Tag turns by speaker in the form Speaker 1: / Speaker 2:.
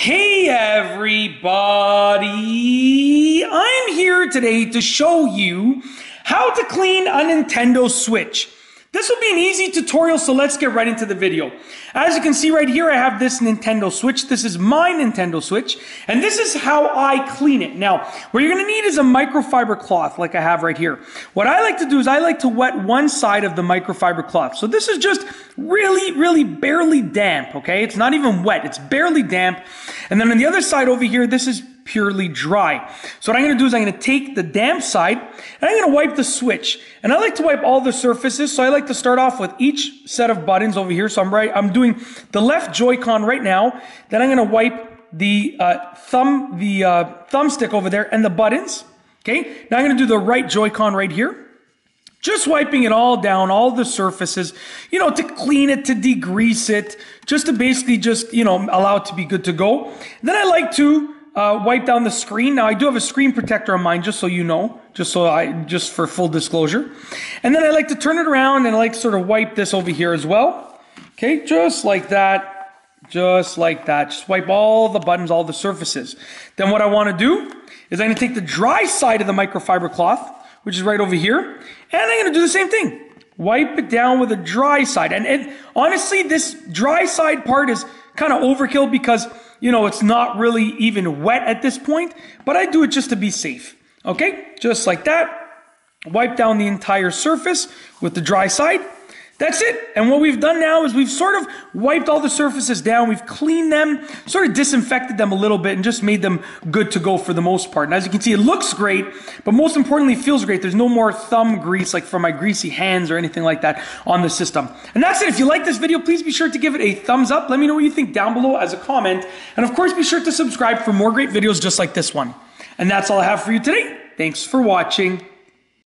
Speaker 1: Hey everybody, I'm here today to show you how to clean a Nintendo Switch. This will be an easy tutorial, so let's get right into the video. As you can see right here, I have this Nintendo Switch. This is my Nintendo Switch, and this is how I clean it. Now, what you're going to need is a microfiber cloth like I have right here. What I like to do is I like to wet one side of the microfiber cloth. So this is just really barely damp, okay? It's not even wet. It's barely damp. And then on the other side over here, this is purely dry. So what I'm going to do is I'm going to take the damp side and I'm going to wipe the switch. And I like to wipe all the surfaces, so I like to start off with each set of buttons over here. So I'm doing the left Joy-Con right now. Then I'm going to wipe the thumbstick over there and the buttons. Okay. Now I'm going to do the right Joy-Con right here. Just wiping it all down, all the surfaces, you know, to clean it, to degrease it, just to basically allow it to be good to go. And then I like to wipe down the screen. Now I do have a screen protector on mine, just so you know, just for full disclosure. And then I like to turn it around and I like to sort of wipe this over here as well. Okay, just like that, just like that. Just wipe all the buttons, all the surfaces. Then what I want to do is I'm going to take the dry side of the microfiber cloth, which is right over here, and I'm going to do the same thing. Wipe it down with a dry side. And honestly, this dry side part is kind of overkill because, you know, it's not really even wet at this point, but I do it just to be safe. Okay, just like that. Wipe down the entire surface with the dry side. That's it. And what we've done now is we've sort of wiped all the surfaces down. We've cleaned them, sort of disinfected them a little bit and just made them good to go for the most part. And as you can see, it looks great, but most importantly, it feels great. There's no more thumb grease like from my greasy hands or anything like that on the system. And that's it. If you like this video, please be sure to give it a thumbs up. Let me know what you think down below as a comment. And of course, be sure to subscribe for more great videos just like this one. And that's all I have for you today. Thanks for watching.